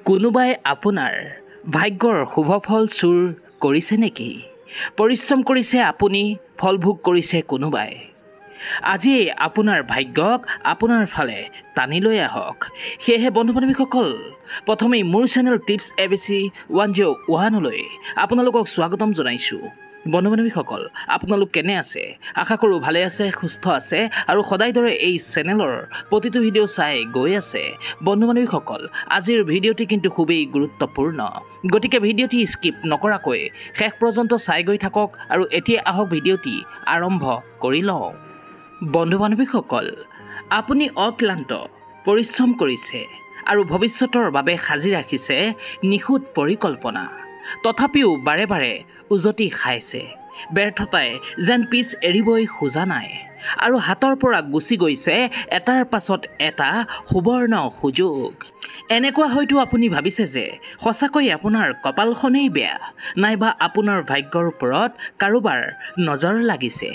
কোনোবাই আপোনাৰ ভাগ্যৰ শুভফল চুৰ কৰিছে নেকি? পৰিশ্ৰম কৰিছে আপুনি, ফল ভোগ কৰিছে কোনোবাই। আজি আপোনাৰ ভাগ্যক আপোনাৰ ফালে টানি লৈ আহক। সেয়েহে বন্ধু বান্ধৱীসকল, প্ৰথমেই মোৰ চেনেল টিপছ ABC 101লৈ আপোনালোকক স্বাগতম জনাইছোঁ। বন্ধু বান্ধৱীসকল, আপোনালোক কেনে আছে? আশা কৰোঁ ভালে আছে, সুস্থ আছে আৰু সদায় দৰে এই চেনেলৰ প্ৰতিটো ভিডিঅ' চাই গৈ আছে। বন্ধু বান্ধৱীসকল, আজিৰ ভিডিঅ'টি কিন্তু খুবেই গুৰুত্বপূৰ্ণ, গতিকে ভিডিঅ'টি স্কিপ নকৰাকৈ শেষ পৰ্যন্ত চাই গৈ থাকক আৰু এতিয়া আহক ভিডিঅ'টি আৰম্ভ কৰি লওঁ। বন্ধু বান্ধৱীসকল, আপুনি অক্লান্ত পৰিশ্ৰম কৰিছে আৰু ভৱিষ্যতৰ বাবে সাজি ৰাখিছে নিখুঁত পৰিকল্পনা। তথাপিও বাৰে বাৰে উজটি খাইছে। ব্যৰ্থতাই যেন পিছ এৰিবই খোজা নাই আৰু হাতৰ পৰা গুচি গৈছে এটাৰ পাছত এটা সুবৰ্ণ সুযোগ। এনেকুৱা হয়তো আপুনি ভাবিছে যে সঁচাকৈ আপোনাৰ কপালখনেই বেয়া, নাইবা আপোনাৰ ভাগ্যৰ ওপৰত কাৰোবাৰ নজৰ লাগিছে।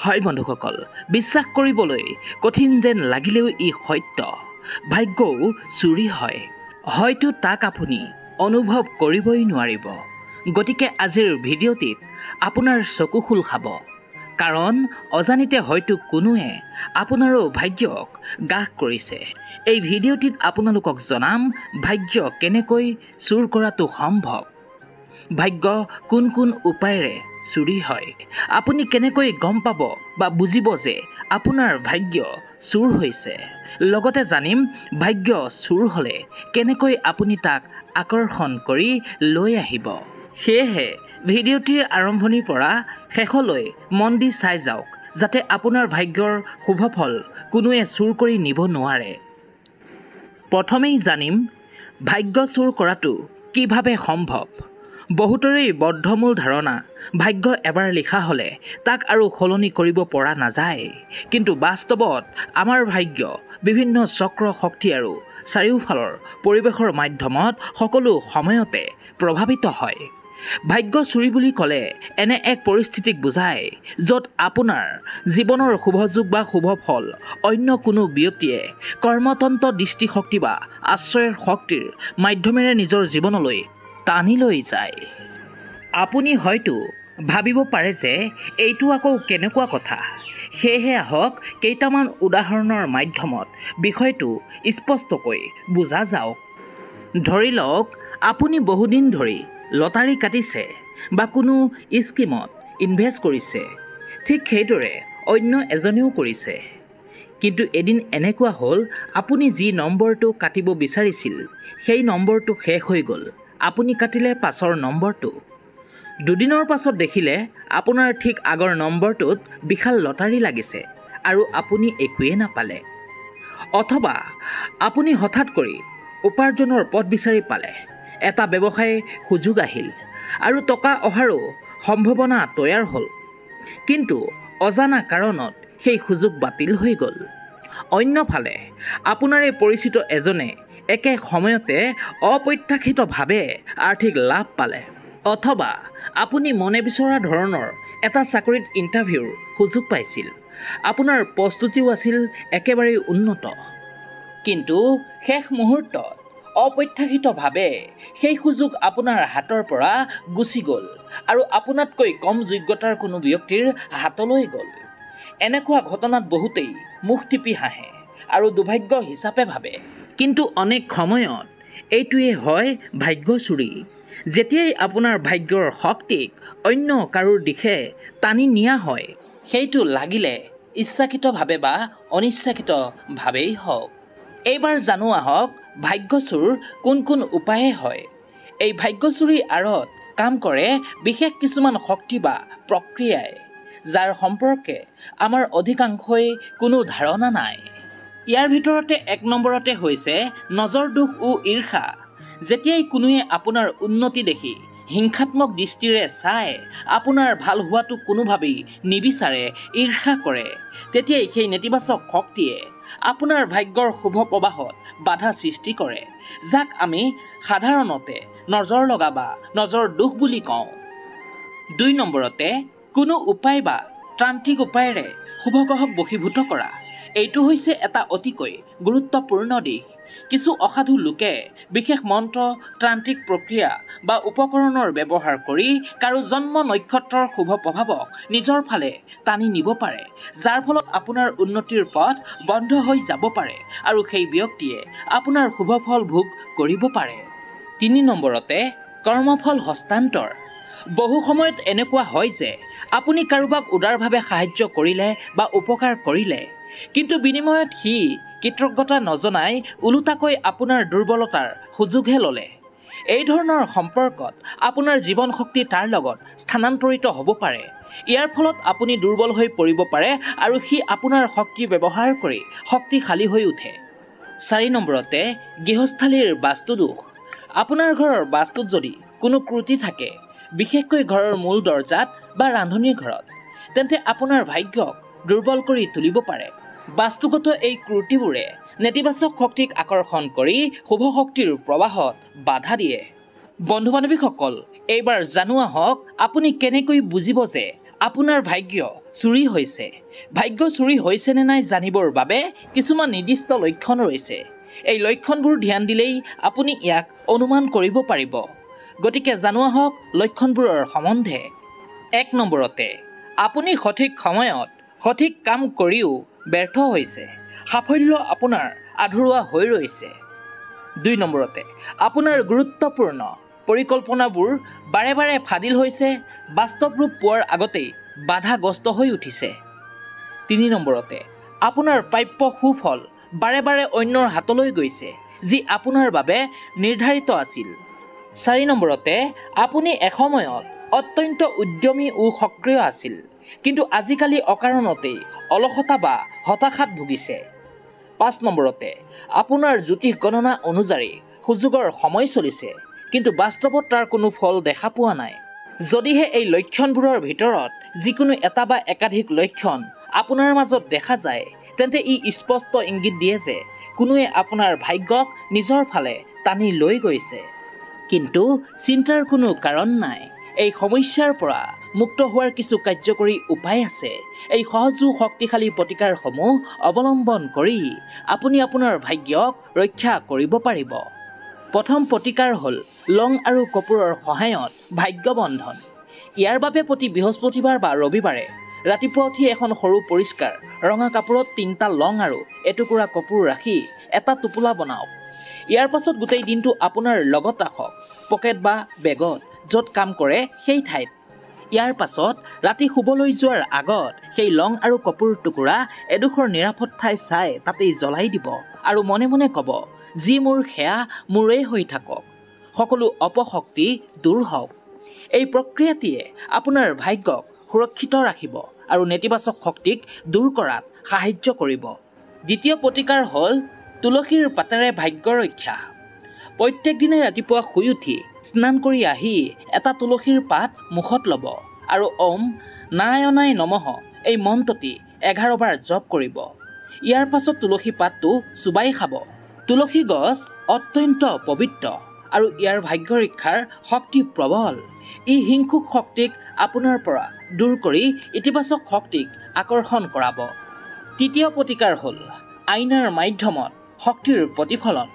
হয় বন্ধুসকল, বিশ্বাস কৰিবলৈ কঠিন যেন লাগিলেও ই সত্য। ভাগ্যও চুৰি হয়, হয়তো তাক আপুনি অনুভৱ কৰিবই নোৱাৰিব। গতিকে আজিৰ ভিডিঅ'টিত আপোনাৰ চকু খোল খাব, কাৰণ অজানিতে হয়তো কোনোৱে আপোনাৰো ভাগ্যক গ্ৰাস কৰিছে। এই ভিডিঅ'টিত আপোনালোকক জনাম ভাগ্য কেনেকৈ চুৰ কৰাটো সম্ভৱ, ভাগ্য কোন কোন উপায়েৰে চুৰি হয়, আপুনি কেনেকৈ গম পাব বা বুজিব যে আপোনাৰ ভাগ্য চুৰ হৈছে। লগতে জানিম ভাগ্য চুৰ হ'লে কেনেকৈ আপুনি তাক আকৰ্ষণ কৰি লৈ আহিব। সেয়েহে ভিডিঅ'টিৰ আৰম্ভণিৰ পৰা শেষলৈ মন দি চাই যাওক, যাতে আপোনাৰ ভাগ্যৰ শুভফল কোনোৱে চুৰ কৰি নিব নোৱাৰে। প্ৰথমেই জানিম ভাগ্য চুৰ কৰাটো কিভাৱে সম্ভৱ। বহুতৰেই বদ্ধমূল ধাৰণা, ভাগ্য এবাৰ লিখা হ'লে তাক আৰু সলনি কৰিব পৰা নাযায়। কিন্তু বাস্তৱত আমাৰ ভাগ্য বিভিন্ন চক্ৰ শক্তি আৰু চাৰিওফালৰ পৰিৱেশৰ মাধ্যমত সকলো সময়তে প্ৰভাৱিত হয়। ভাগ্য চুৰি বুলি ক'লে এনে এক পৰিস্থিতিক বুজায় য'ত আপোনাৰ জীৱনৰ শুভযোগ বা শুভফল অন্য কোনো ব্যক্তিয়ে কৰ্মতন্ত্ৰ দৃষ্টিশক্তি বা আশ্ৰয়ৰ শক্তিৰ মাধ্যমেৰে নিজৰ জীৱনলৈ টানি লৈ যায়। আপুনি হয়তো ভাবিব পাৰে যে এইটো আকৌ কেনেকুৱা কথা। সেয়েহে আহক কেইটামান উদাহৰণৰ মাধ্যমত বিষয়টো স্পষ্টকৈ বুজা যাওক। ধৰি লওক আপুনি বহুদিন ধৰি লটাৰী কাটিছে বা কোনো স্কিমত ইনভেষ্ট কৰিছে। ঠিক সেইদৰে অন্য এজনেও কৰিছে। কিন্তু এদিন এনেকুৱা হ'ল, আপুনি যি নম্বৰটো কাটিব বিচাৰিছিল সেই নম্বৰটো শেষ হৈ গ'ল। আপুনি কাটিলে পাছৰ নম্বৰটো। দুদিনৰ পাছত দেখিলে আপোনাৰ ঠিক আগৰ নম্বৰটোত বিশাল লটাৰী লাগিছে আৰু আপুনি একোৱেই নাপালে। অথবা আপুনি হঠাৎ কৰি উপাৰ্জনৰ পথ বিচাৰি পালে, এটা ব্যৱসায় সুযোগ আহিল আৰু টকা অহাৰো সম্ভাৱনা তৈয়াৰ হ'ল, কিন্তু অজানা কাৰণত সেই সুযোগ বাতিল হৈ গ'ল। অন্যফালে আপোনাৰে পৰিচিত এজনে একে সময়তে অপ্ৰত্যাশিতভাৱে আৰ্থিক লাভ পালে। অথবা আপুনি মনে বিচৰা ধৰণৰ এটা চাকৰিত ইণ্টাৰভিউৰ সুযোগ পাইছিল। আপোনাৰ প্ৰস্তুতিও আছিল একেবাৰেই উন্নত, কিন্তু শেষ মুহূৰ্তত অপ্ৰত্যাশিতভাৱে সেই সুযোগ আপোনাৰ হাতৰ পৰা গুচি গ'ল আৰু আপোনাতকৈ কম যোগ্যতাৰ কোনো ব্যক্তিৰ হাতলৈ গ'ল। এনেকুৱা ঘটনাত বহুতেই মুখ টিপি হাঁহে আৰু দুৰ্ভাগ্য হিচাপে ভাবে। কিন্তু অনেক সময়ত এইটোৱে হয় ভাগ্য চুৰি। যেতিয়াই আপোনাৰ ভাগ্যৰ শক্তিক অন্য কাৰোৰ দিশে টানি নিয়া হয়, সেইটো লাগিলে ইচ্ছাকৃতভাৱে বা অনিচ্ছাকৃতভাৱেই হওক। এইবাৰ জানো আহক ভাগ্য চুৰ কোন কোন উপায়ে হয়। এই ভাগ্য চুৰিৰ আঁৰত কাম কৰে বিশেষ কিছুমান শক্তি বা প্ৰক্ৰিয়াই, যাৰ সম্পৰ্কে আমাৰ অধিকাংশই কোনো ধাৰণা নাই। ইয়াৰ ভিতৰতে এক নম্বৰতে হৈছে নজৰ দোষ ও ঈৰ্ষা। যেতিয়াই কোনোৱে আপোনাৰ উন্নতি দেখি হিংসাত্মক দৃষ্টিৰে চাই, আপোনাৰ ভাল হোৱাটো কোনোভাৱেই নিবিচাৰে, ঈৰ্ষা কৰে, তেতিয়াই সেই নেতিবাচক শক্তিয়ে আপোনাৰ ভাগ্যৰ শুভ প্ৰবাহত বাধা সৃষ্টি কৰে, যাক আমি সাধাৰণতে নজৰ লগা বা নজৰ দোষ বুলি কওঁ। ২ নম্বৰতে কোনো উপায় বা তান্ত্ৰিক উপায়েৰে শুভ গ্ৰহক বশীভূত কৰা। এইটো হৈছে এটা অতিকৈ গুৰুত্বপূৰ্ণ দিশ। কিছু অসাধু লোকে বিশেষ মন্ত্ৰ, ত্ৰান্ত্ৰিক প্ৰক্ৰিয়া বা উপকৰণৰ ব্যৱহাৰ কৰি কাৰো জন্ম নক্ষত্ৰৰ শুভ প্ৰভাৱক নিজৰ ফালে টানি নিব পাৰে, যাৰ ফলত আপোনাৰ উন্নতিৰ পথ বন্ধ হৈ যাব পাৰে আৰু সেই ব্যক্তিয়ে আপোনাৰ শুভ ফল ভোগ কৰিব পাৰে। 3 নম্বৰতে কৰ্মফল হস্তান্তৰ। বহু সময়ত এনেকুৱা হয় যে আপুনি কাৰোবাক উদাৰভাৱে সাহায্য কৰিলে বা উপকাৰ কৰিলে, কিন্তু বিনিময়ত সি কৃতজ্ঞতা নজনাই ওলোটাকৈ আপোনাৰ দুৰ্বলতাৰ সুযোগহে ল'লে। এই ধৰণৰ সম্পৰ্কত আপোনাৰ জীৱন শক্তি তাৰ লগত স্থানান্তৰিত হ'ব পাৰে। ইয়াৰ ফলত আপুনি দুৰ্বল হৈ পৰিব পাৰে আৰু সি আপোনাৰ শক্তি ব্যৱহাৰ কৰি শক্তিশালী হৈ উঠে। 4 নম্বৰতে গৃহস্থালীৰ বাস্তুদোষ। আপোনাৰ ঘৰৰ বাস্তুত যদি কোনো ত্ৰুটি থাকে, বিশেষকৈ ঘৰৰ মূল দৰ্জাত বা ৰান্ধনিৰ ঘৰত, তেন্তে আপোনাৰ ভাগ্যক দুৰ্বল কৰি তুলিব পাৰে। বাস্তুগত এই ত্ৰুটিবোৰে নেতিবাচক শক্তিক আকৰ্ষণ কৰি শুভ শক্তিৰ প্ৰৱাহত বাধা দিয়ে। বন্ধু বান্ধৱীসকল, এইবাৰ জানো আহক আপুনি কেনেকৈ বুজিব যে আপোনাৰ ভাগ্য চুৰি হৈছে। ভাগ্য চুৰি হৈছে নে নাই জানিবৰ বাবে কিছুমান নিৰ্দিষ্ট লক্ষণ ৰৈছে। এই লক্ষণবোৰ ধ্যান দিলেই আপুনি ইয়াক অনুমান কৰিব পাৰিব। গতিকে জানো আহক লক্ষণবোৰৰ সম্বন্ধে। 1 নম্বৰতে আপুনি সঠিক সময়ত সঠিক কাম কৰিও ব্যৰ্থ হৈছে। সাফল্য আপোনাৰ আধৰুৱা হৈ ৰৈছে। 2 নম্বৰতে আপোনাৰ গুৰুত্বপূৰ্ণ পৰিকল্পনাবোৰ বাৰে বাৰে ফাদিল হৈছে, বাস্তৱ ৰূপ পোৱাৰ আগতেই বাধাগ্ৰস্ত হৈ উঠিছে। 3 নম্বৰতে আপোনাৰ প্ৰাপ্য সুফল বাৰে বাৰে অন্যৰ হাতলৈ গৈছে, যি আপোনাৰ বাবে নিৰ্ধাৰিত আছিল। 4 নম্বৰতে আপুনি এসময়ত অত্যন্ত উদ্যমী ও সক্ৰিয় আছিল, কিন্তু আজিকালি অকাৰণতেই অলসতা বা হতাশাত ভুগিছে। 5 নম্বৰতে আপোনাৰ জ্যোতিষ গণনা অনুযায়ী সুযোগৰ সময় চলিছে, কিন্তু বাস্তৱত তাৰ কোনো ফল দেখা পোৱা নাই। যদিহে এই লক্ষণবোৰৰ ভিতৰত যিকোনো এটা বা একাধিক লক্ষণ আপোনাৰ মাজত দেখা যায়, তেন্তে ই স্পষ্ট ইংগিত দিয়ে যে কোনোৱে আপোনাৰ ভাগ্যক নিজৰ ফালে টানি লৈ গৈছে। কিন্তু চিন্তাৰ কোনো কাৰণ নাই। এই সমস্যাৰ পৰা মুক্ত হোৱাৰ কিছু কাৰ্যকৰী উপায় আছে। এই সহজ ও শক্তিশালী প্ৰতিকাৰসমূহ অৱলম্বন কৰি আপুনি আপোনাৰ ভাগ্যক ৰক্ষা কৰিব পাৰিব। প্ৰথম প্ৰতিকাৰ হ'ল লং আৰু কপোৰৰ সহায়ত ভাগ্য বন্ধন। ইয়াৰ বাবে প্ৰতি বৃহস্পতিবাৰ বা ৰবিবাৰে ৰাতিপুৱা উঠি এখন সৰু পৰিষ্কাৰ ৰঙা কাপোৰত 3টা লং আৰু এটুকুৰা কপোৰ ৰাখি এটা টোপোলা বনাওক। ইয়াৰ পাছত গোটেই দিনটো আপোনাৰ লগত ৰাখক, পকেট বা বেগত, য'ত কাম কৰে সেই ঠাইত। ইয়াৰ পাছত ৰাতি শুবলৈ যোৱাৰ আগত সেই লং আৰু কপোৰ টুকুৰা এডোখৰ নিৰাপদ ঠাই চাই তাতেই জ্বলাই দিব আৰু মনে মনে ক'ব, যি মোৰ সেয়া মোৰেই হৈ থাকক, সকলো অপশক্তি দূৰ হওক। এই প্ৰক্ৰিয়াটিয়ে আপোনাৰ ভাগ্যক সুৰক্ষিত ৰাখিব আৰু নেতিবাচক শক্তিক দূৰ কৰাত সাহায্য কৰিব। দ্বিতীয় প্ৰতিকাৰ হ'ল তুলসীৰ পাতেৰে ভাগ্য ৰক্ষা। প্ৰত্যেক দিনে ৰাতিপুৱা শুই উঠি স্নান কৰি আহি এটা তুলসীৰ পাত মুখত ল'ব আৰু ওম নাৰায়ণাই নমঃ এই মন্ত্ৰটি 11 বাৰ জপ কৰিব। ইয়াৰ পাছত তুলসী পাতটো চুবাই খাব। তুলসী গছ অত্যন্ত পবিত্ৰ আৰু ইয়াৰ ভাগ্য ৰক্ষাৰ শক্তি প্ৰবল। ই হিংসুক শক্তিক আপোনাৰ পৰা দূৰ কৰি ইতিবাচক শক্তিক আকৰ্ষণ কৰাব। তৃতীয় প্ৰতিকাৰ হ'ল আইনাৰ মাধ্যমত শক্তিৰ প্ৰতিফলন।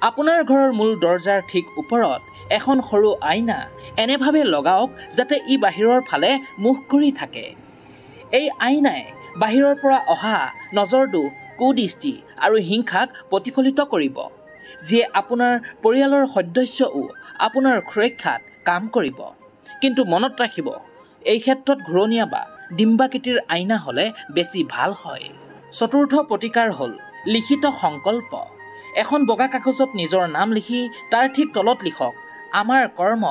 আপোনাৰ ঘৰৰ মূল দৰ্জাৰ ঠিক ওপৰত এখন সৰু আইনা এনেভাৱে লগাওক যাতে ই বাহিৰৰ ফালে মুখ কৰি থাকে। এই আইনাই বাহিৰৰ পৰা অহা নজৰদোষ, কুদৃষ্টি আৰু হিংসাক প্ৰতিফলিত কৰিব, যিয়ে আপোনাৰ পৰিয়ালৰ সদস্যও আপোনাৰ সুৰক্ষাত কাম কৰিব। কিন্তু মনত ৰাখিব, এই ক্ষেত্ৰত ঘূৰণীয়া বা ডিম্বাকৃতিৰ আইনা হ'লে বেছি ভাল হয়। চতুৰ্থ প্ৰতিকাৰ হ'ল লিখিত সংকল্প। এখন বগা কাগজত নিজৰ নাম লিখি তাৰ ঠিক তলত লিখক, আমাৰ কৰ্ম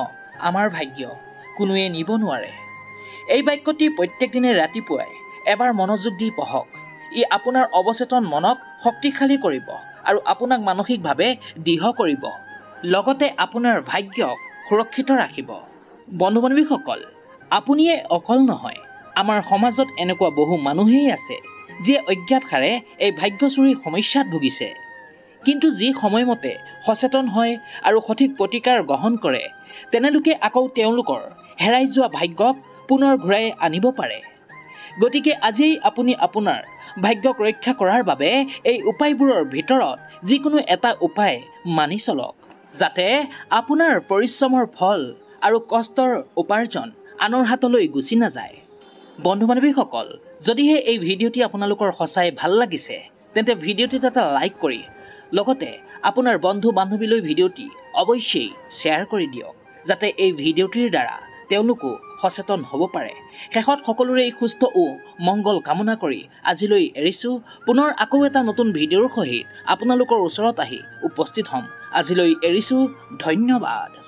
আমাৰ ভাগ্য, কোনোৱে নিব নোৱাৰে। এই বাক্যটি প্ৰত্যেক দিনে ৰাতিপুৱাই এবাৰ মনোযোগ দি পঢ়ক। ই আপোনাৰ অৱচেতন মনক শক্তিশালী কৰিব আৰু আপোনাক মানসিকভাৱে দৃঢ় কৰিব, লগতে আপোনাৰ ভাগ্যক সুৰক্ষিত ৰাখিব। বন্ধু বান্ধৱীসকল, আপুনিয়ে অকল নহয়, আমাৰ সমাজত এনেকুৱা বহু মানুহেই আছে যিয়ে অজ্ঞাতসাৰে এই ভাগ্য চুৰিৰ সমস্যাত ভুগিছে। কিন্তু যি সময়মতে সচেতন হয় আৰু সঠিক প্ৰতিকাৰ গ্ৰহণ কৰে, তেনেলোকে আকৌ তেওঁলোকৰ হেৰাই যোৱা ভাগ্যক পুনৰ ঘূৰাই আনিব পাৰে। গতিকে আজিয়েই আপুনি আপোনাৰ ভাগ্যক ৰক্ষা কৰাৰ বাবে এই উপায়বোৰৰ ভিতৰত যিকোনো এটা উপায় মানি চলক, যাতে আপোনাৰ পৰিশ্ৰমৰ ফল আৰু কষ্টৰ উপাৰ্জন আনৰ হাতলৈ গুচি নাযায়। বন্ধু বান্ধৱীসকল, যদিহে এই ভিডিঅ'টি আপোনালোকৰ সঁচাই ভাল লাগিছে তেন্তে ভিডিঅ'টিত এটা লাইক কৰি লগতে আপোনাৰ বন্ধু বান্ধৱীলৈ ভিডিঅ'টি অৱশ্যেই শ্বেয়াৰ কৰি দিয়ক, যাতে এই ভিডিঅ'টিৰ দ্বাৰা তেওঁলোকো সচেতন হ'ব পাৰে। শেষত সকলোৰে সুস্থ ও মংগল কামনা কৰি আজিলৈ এৰিছোঁ। পুনৰ আকৌ এটা নতুন ভিডিঅ'ৰ সহিত আপোনালোকৰ ওচৰত আহি উপস্থিত হ'ম। আজিলৈ এৰিছোঁ, ধন্যবাদ।